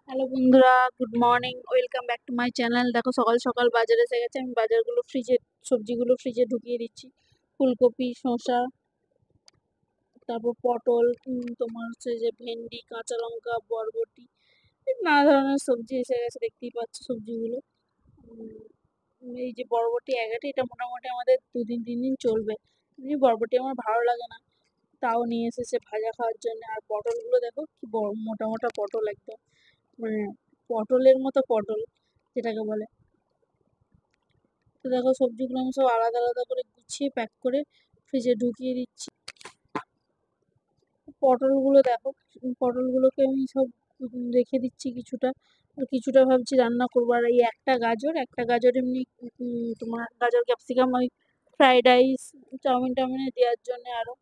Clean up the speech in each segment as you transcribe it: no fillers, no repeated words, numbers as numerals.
Hello বন্ধুরা, good morning. Welcome back to my channel. দেখো সকাল সকাল বাজারে এসে গেছে। আমি বাজারগুলো সবজিগুলো ফ্রিজে ঢুকিয়ে দিচ্ছি। ফুলকপি, শসা, তারপর পটল, তোমার হচ্ছে যে ভেন্ডি, কাঁচা লঙ্কা, বরবটি, নানা ধরনের সবজি এসে গেছে। দেখতেই পাচ্ছ সবজিগুলো। উম, এই যে বরবটি এক আটি, এটা মোটামুটি আমাদের 2 দিন 3 দিন চলবে। এমনি বরবটি আমার ভালো লাগে না, তাও নিয়ে এসেছে ভাজা খাওয়ার জন্য। আর পটলগুলো দেখো কি বড় মোটা মোটা পটল, একদম মানে পটলের মতো পটল যেটাকে বলে। তো দেখো সবজিগুলো আমি সব আলাদা আলাদা করে গুছিয়ে প্যাক করে ফ্রিজে ঢুকিয়ে দিচ্ছি। পটলগুলো দেখো, পটলগুলোকে আমি সব রেখে দিচ্ছি কিছুটা, আর কিছুটা ভাবছি রান্না করবো। আর এই একটা গাজর এমনি তোমার গাজর ক্যাপসিকাম ওই ফ্রাইড রাইস, চাউমিন টাউমিনে দেওয়ার জন্য আরো।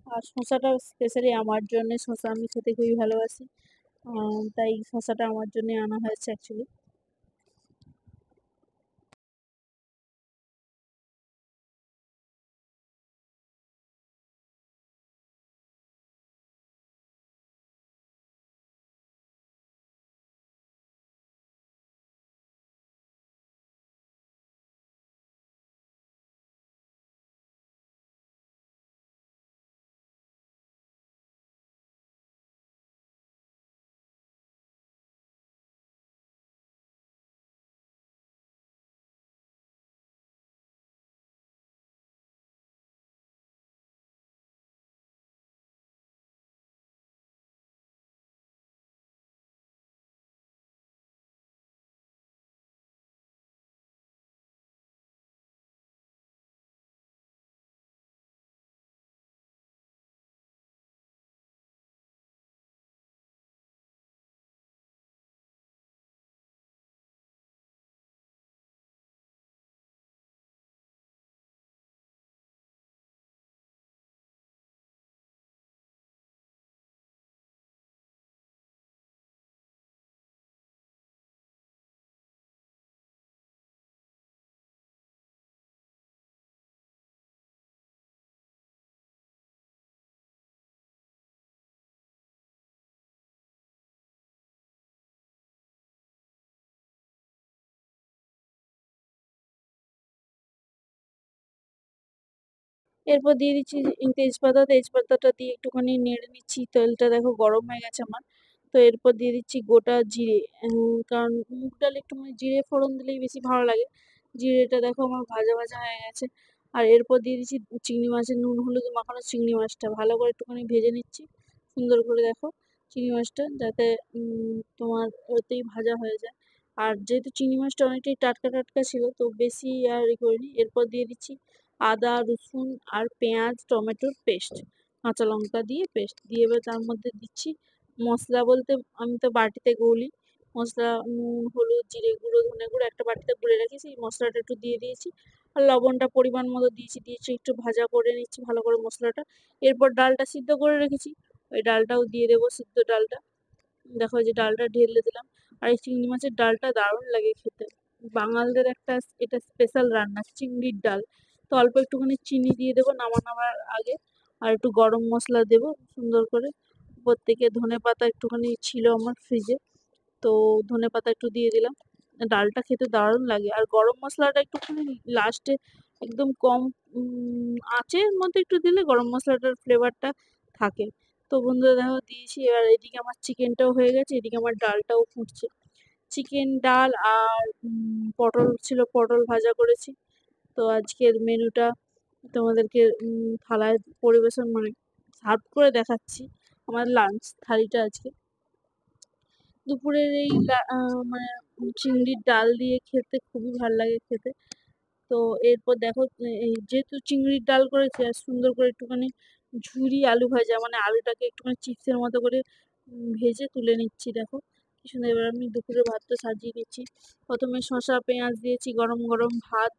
আর শসাটা স্পেশালি আমার জন্য, শসা আমি খেতে খুবই ভালোবাসি। তাই শসাটা আমার জন্য আনা হয়েছে অ্যাকচুয়ালি। এরপর দিয়ে দিচ্ছি তেজপাতাটা দিয়ে একটুখানি নেড়ে নিচ্ছি। তেলটা দেখো গরম হয়ে গেছে আমার। তো এরপর দিয়ে দিচ্ছি গোটা জিরে। কারণ মুগ ডাল একটুখানি জিরে ফোড়ন দিলেই বেশি ভালো লাগে। জিরেটা দেখো আমার ভাজা ভাজা হয়ে গেছে। আর এরপর দিয়ে দিচ্ছি চিংড়ি মাছের নুন হলুদ মাখানো চিংড়ি মাছটা ভালো করে একটুখানি ভেজে নিচ্ছি সুন্দর করে। দেখো চিংড়ি মাছটা যাতে তোমার ওতেই ভাজা হয়ে যায়। আর যেহেতু চিংড়ি মাছটা অনেকটাই টাটকা টাটকা ছিল, তো বেশি আর করিনি। এরপর দিয়ে দিচ্ছি আদা রসুন আর পেঁয়াজ টমেটোর পেস্ট, কাঁচা লঙ্কা দিয়ে পেস্ট দিয়ে, এবার তার মধ্যে দিচ্ছি মশলা বলতে আমি তো বাটিতে গলি মশলা, নুন হলুদ জিরে গুঁড়ো ধনে গুঁড়ো একটা বাটিতে গুলে রেখে সেই মশলাটা একটু দিয়ে দিয়েছি। আর লবণটা পরিমাণ মতো দিয়েছি একটু ভাজা করে নিচ্ছি ভালো করে মশলাটা। এরপর ডালটা সিদ্ধ করে রেখেছি, ওই ডালটাও দিয়ে দেবো, সিদ্ধ ডালটা। দেখো এই যে ডালটা ঢেলে দিলাম। আর এই চিংড়ি মাছের ডালটা দারুণ লাগে খেতে। বাঙালদের একটা এটা স্পেশাল রান্না চিংড়ির ডাল। তো অল্প একটুখানি চিনি দিয়ে দেবো নামার আগে। আর একটু গরম মশলা দেবো সুন্দর করে। উপর থেকে ধনেপাতা একটুখানি ছিল আমার ফ্রিজে, তো ধনেপাতা একটু দিয়ে দিলাম। ডালটা খেতে দারুণ লাগে। আর গরম মশলাটা একটুখানি লাস্টে একদম কম আঁচের মধ্যে একটু দিলে গরম মশলাটার ফ্লেভারটা থাকে। তো বন্ধুরা দেখো দিয়েছি। এবার এদিকে আমার চিকেনটাও হয়ে গেছে, এদিকে আমার ডালটাও ফুটছে। চিকেন ডাল আর পটল ছিল, পটল ভাজা করেছি। তো আজকের মেনুটা তোমাদেরকে থালায় পরিবেশন মানে সার্ভ করে দেখাচ্ছি। আমার লাঞ্চ থালিটা আজকে দুপুরের এই মানে চিংড়ির ডাল দিয়ে খেতে খুবই ভাল লাগে খেতে। তো এরপর দেখো এই যেহেতু চিংড়ির ডাল করেছি আর সুন্দর করে একটুখানি ঝুরি আলু ভাজা, মানে আলুটাকে একটুখানি চিপসের মতো করে ভেজে তুলে নিচ্ছি। দেখো কি সুন্দর। এবার আমি দুপুরে ভাতটা সাজিয়ে নিচ্ছি। প্রথমে শসা পেঁয়াজ দিয়েছি, গরম গরম ভাত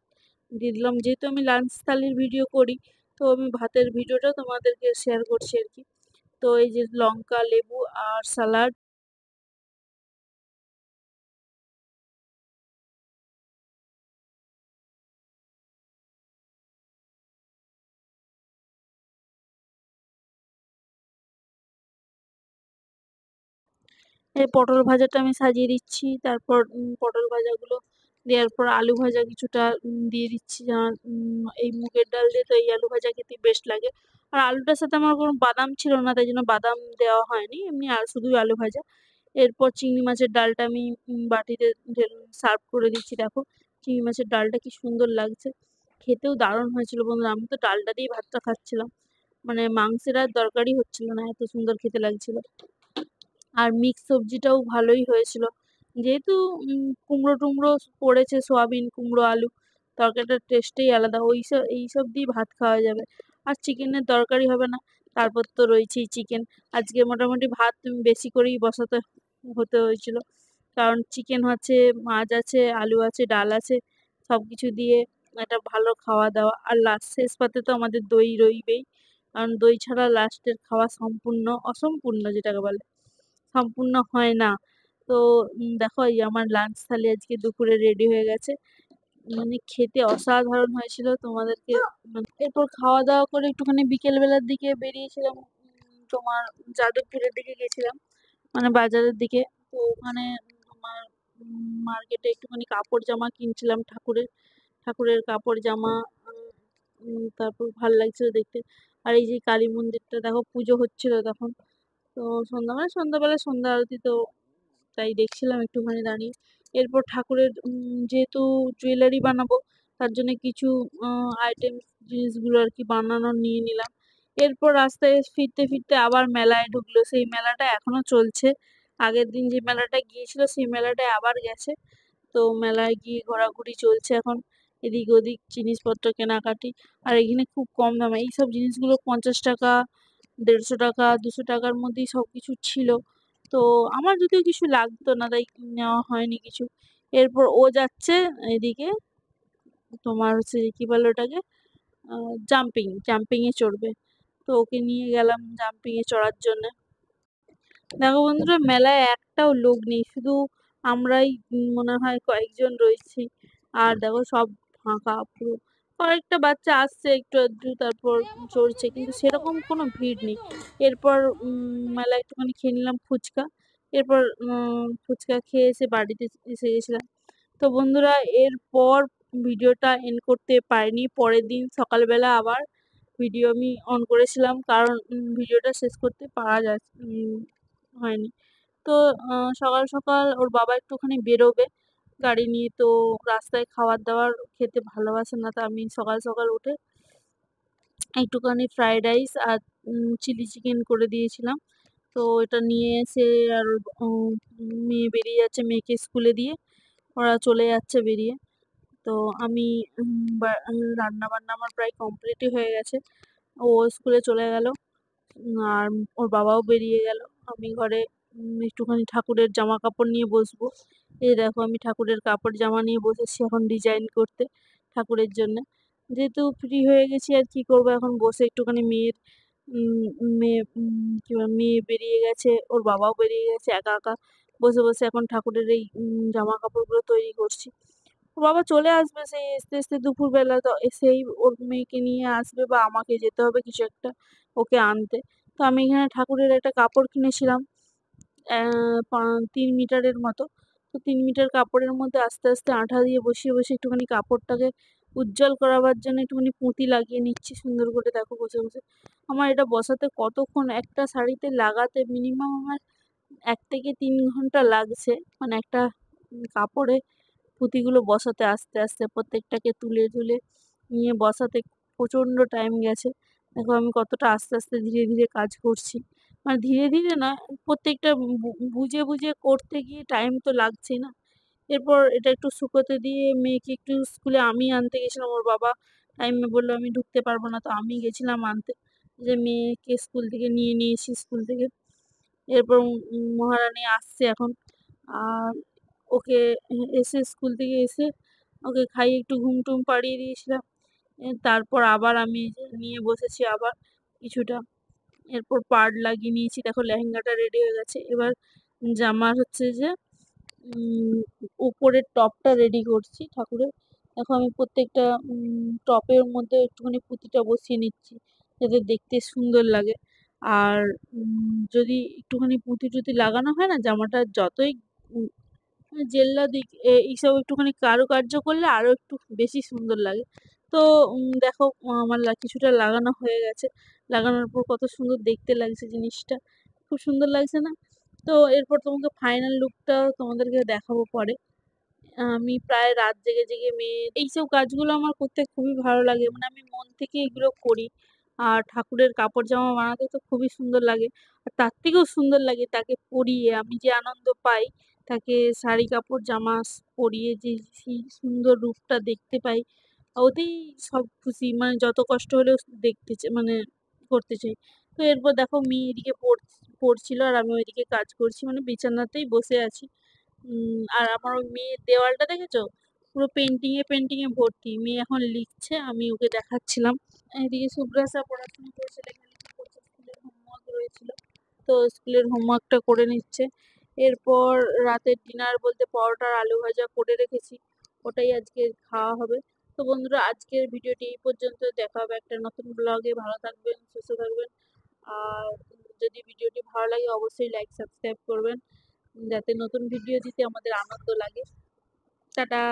দিয়ে দিলাম। যেহেতু আমি লাঞ্চ থালির ভিডিও করি, তো আমি ভাতের ভিডিওটা তোমাদেরকে শেয়ার করছি আর কি। তো এই যে লঙ্কা লেবু আর সালাড। এই পটল ভাজাটা আমি সাজিয়ে দিচ্ছি, তারপর পটল ভাজাগুলো দেওয়ার পর আলু ভাজা কিছুটা দিয়ে দিচ্ছি। এই মুগের ডাল দিয়ে তো এই আলু ভাজা খেতে বেস্ট লাগে। আর আলুটার সাথে আমার কোনো বাদাম ছিল না, তাই জন্য বাদাম দেওয়া হয়নি, এমনি আর শুধুই আলু ভাজা। এরপর চিংড়ি মাছের ডালটা আমি বাটিতে সার্ভ করে দিচ্ছি। দেখো চিংড়ি মাছের ডালটা কি সুন্দর লাগছে, খেতেও দারুণ হয়েছিল বন্ধুরা। আমি তো ডালটা দিয়েই ভাতটা খাচ্ছিলাম, মানে মাংসের আর দরকারই হচ্ছিল না, এত সুন্দর খেতে লাগছিল। আর মিক্স সবজিটাও ভালোই হয়েছিল, যেহেতু কুমড়ো টুমড়ো পড়েছে, সোয়াবিন কুমড়ো আলু, তরকারিটার টেস্টেই আলাদা। এইসব দিয়ে ভাত খাওয়া যাবে, আর চিকেনের দরকারই হবে না। তারপর তো রয়েছেই চিকেন। আজকে মোটামুটি ভাত বেশি করেই বসাতে হতে হয়েছিল, কারণ চিকেন আছে, মাছ আছে, আলু আছে, ডাল আছে, সবকিছু দিয়ে একটা ভালো খাওয়া দাওয়া। আর লাস্ট শেষ পাতে তো আমাদের দই রইবেই, কারণ দই ছাড়া লাস্টের খাওয়া সম্পূর্ণ অসম্পূর্ণ যেটাকে বলে, সম্পূর্ণ হয় না। তো দেখো এই আমার লাঞ্চ থালি আজকে দুপুরে রেডি হয়ে গেছে, মানে খেতে অসাধারণ হয়েছিল। তোমাদেরকে এরপর খাওয়া দাওয়া করে একটুখানি বিকেল বেলার দিকে বেরিয়েছিলাম, তোমার যাদবপুরের দিকে গেছিলাম, মানে বাজারের দিকে। তো ওখানে তোমার মার্কেটে একটুখানি কাপড় জামা কিনছিলাম, ঠাকুরের কাপড় জামা। তারপর ভাল লাগছিল দেখতে। আর এই যে কালী মন্দিরটা দেখো, পুজো হচ্ছিল তখন, তো সন্ধ্যাবেলা সন্ধ্যা আরতি, তো তাই দেখছিলাম একটুখানি দাঁড়িয়ে। এরপর ঠাকুরের যেহেতু জুয়েলারি বানাবো, তার জন্য কিছু আইটেম জিনিসগুলো আর কি বানানো নিয়ে নিলাম। এরপর রাস্তায় ফিরতে ফিরতে আবার মেলায় ঢুকলো, সেই মেলাটা এখনো চলছে। আগের দিন যে মেলাটা গিয়েছিল সেই মেলাটায় আবার গেছে, তো মেলায় গিয়ে ঘোরাঘুরি চলছে এখন, এদিক ওদিক জিনিসপত্র কেনাকাটি। আর এখানে খুব কম দামে এইসব জিনিসগুলো, 50 টাকা, 150 টাকা, 200 টাকার মধ্যেই সবকিছু ছিল। তো আমার যদিও কিছু লাগতো না, তাই নেওয়া হয়নি কিছু। এরপর ও যাচ্ছে এদিকে, তোমার হচ্ছে কি বলে ওটাকে, জাম্পিং এ চড়বে, তো ওকে নিয়ে গেলাম জাম্পিং এ চড়ার জন্য। দেখো বন্ধুরা, মেলায় একটাও লোক নেই, শুধু আমরাই মনে হয় কয়েকজন রয়েছি। আর দেখো সব ফাঁকা পুরো, কয়েকটা বাচ্চা আসছে একটু আধটু, তারপর চড়ছে, কিন্তু সেরকম কোনো ভিড় নেই। এরপর মেলায় একটুখানি খেয়ে নিলাম ফুচকা। এরপর ফুচকা খেয়ে এসে বাড়িতে এসে গেছিলাম। তো বন্ধুরা, এরপর ভিডিওটা এন্ড করতে পারিনি, পরের দিন সকালবেলা আবার ভিডিও আমি অন করেছিলাম, কারণ ভিডিওটা শেষ করতে পারা হয়নি। তো সকাল সকাল ওর বাবা একটুখানি বেরোবে গাড়ি নিয়ে, তো রাস্তায় খাবার দাবার খেতে ভালোবাসে না, তো আমি সকাল সকাল উঠে একটুখানি ফ্রাইড রাইস আর চিলি চিকেন করে দিয়েছিলাম। তো এটা নিয়ে এসে, আর মেয়ে বেরিয়ে যাচ্ছে, মেয়েকে স্কুলে দিয়ে ওরা চলে যাচ্ছে বেরিয়ে। তো আমি রান্না বান্না আমার প্রায় কমপ্লিটই হয়ে গেছে, ও স্কুলে চলে গেল, আর ওর বাবাও বেরিয়ে গেল। আমি ঘরে একটুখানি ঠাকুরের জামা কাপড় নিয়ে বসবো। এই দেখো আমি ঠাকুরের কাপড় জামা নিয়ে বসেছি এখন ডিজাইন করতে ঠাকুরের জন্য। যেহেতু ফ্রি হয়ে গেছি, আর কি করবো, এখন বসে একটুখানি মেয়ের মেয়ে কি বলে, মেয়ে বেরিয়ে গেছে, ওর বাবাও বেরিয়ে গেছে, একা একা বসে বসে এখন ঠাকুরের এই জামা কাপড়গুলো তৈরি করছি। ওর বাবা চলে আসবে সেই আসতে দুপুরবেলা, তো এসেই ওর মেয়েকে নিয়ে আসবে, বা আমাকে যেতে হবে কিছু একটা ওকে আনতে। তো আমি এখানে ঠাকুরের একটা কাপড় কিনেছিলাম, 3 মিটারের মতো। তো 3 মিটার কাপড়ের মধ্যে আস্তে আস্তে আঠা দিয়ে বসিয়ে বসিয়ে একটুখানি কাপড়টাকে উজ্জ্বল করাবার জন্য একটুখানি পুঁতি লাগিয়ে নিচ্ছি সুন্দর করে। দেখো বসে বসে আমার এটা বসাতে কতক্ষণ, একটা শাড়িতে লাগাতে মিনিমাম আমার 1 থেকে 3 ঘন্টা লাগছে, মানে একটা কাপড়ে পুঁতিগুলো বসাতে আস্তে আস্তে প্রত্যেকটাকে তুলে তুলে নিয়ে বসাতে প্রচণ্ড টাইম গেছে। দেখো আমি কতটা আস্তে আস্তে ধীরে ধীরে কাজ করছি, মানে ধীরে ধীরে না, প্রত্যেকটা বুঝে বুঝে করতে গিয়ে টাইম তো লাগছেই না। এরপর এটা একটু শুকোতে দিয়ে মেয়েকে একটু স্কুলে আমি আনতে গেছিলাম, ওর বাবা টাইমে বললো আমি ঢুকতে পারবো না, তো আমি গেছিলাম আনতে, যে মেয়েকে স্কুল থেকে নিয়ে এসি স্কুল থেকে। এরপর মহারানী আসছে এখন, আর ওকে এসে স্কুল থেকে এসে ওকে খাইয়ে একটু ঘুম টুম পাড়িয়ে দিয়েছিলাম। তারপর আবার আমি এই যে নিয়ে বসেছি আবার কিছুটা। এরপর পাড় লাগিয়ে নিয়েছি, দেখো লেহেঙ্গাটা রেডি হয়ে গেছে। এবার জামার হচ্ছে যে উপরের টপটা রেডি করছি ঠাকুরের। দেখো আমি প্রত্যেকটা টপের মধ্যে একটুখানি পুঁতিটা বসিয়ে নিচ্ছি, যাতে দেখতে সুন্দর লাগে। আর যদি একটুখানি পুঁতি টুতি লাগানো হয় না, জামাটা যতই জেল্লা দিক এইসব একটুখানি কারুকার্য করলে আরো একটু বেশি সুন্দর লাগে। তো দেখো আমার কিছুটা লাগানো হয়ে গেছে। লাগানোর পর কত সুন্দর দেখতে লাগছে জিনিসটা। খুব সুন্দর লাগছে না? তো এরপর তোমাকে ফাইনাল লুকটা তোমাদেরকে দেখাবো পরে। আমি প্রায় রাত জেগে, জেগে মেয়ের এইসব কাজগুলো আমার করতে খুবই ভালো লাগে। মানে আমি মন থেকে এগুলো করি। আর ঠাকুরের কাপড় জামা বানাতে তো খুবই সুন্দর লাগে। আর তার থেকেও সুন্দর লাগে তাকে পরিয়ে আমি যে আনন্দ পাই, তাকে শাড়ি কাপড় জামা পরিয়ে যে সেই সুন্দর রূপটা দেখতে পাই, ওতেই সব খুশি। মানে যত কষ্ট হলেও দেখতে মানে করতে চাই। তো এরপর দেখো মেয়ে এদিকে পড়ছিল আর আমি ওইদিকে কাজ করছি। মানে বিছানাতেই বসে আছি। আর আমার ওই মেয়ের দেওয়ালটা দেখেছো? পুরো পেন্টিং এ ভর্তি। মেয়ে এখন লিখছে, আমি ওকে দেখাচ্ছিলাম। এদিকে সুব্রাসা পড়াশোনা করছে, লেখালেখি করছে, স্কুলের হোমওয়ার্ক রয়েছিল। তো স্কুলের হোমওয়ার্কটা করে নিচ্ছে। এরপর রাতের ডিনার বলতে পরোটা আর আলু ভাজা করে রেখেছি। ওটাই আজকে খাওয়া হবে। তো বন্ধুরা আজকের ভিডিওটি এই পর্যন্ত। দেখা হবে একটা নতুন ব্লগে। ভালো থাকবেন, সুস্থ থাকবেন। আর যদি ভিডিওটি ভালো লাগে অবশ্যই লাইক, সাবস্ক্রাইব করবেন। যাতে নতুন ভিডিও দিতে আমাদের আনন্দ লাগে। টাটা।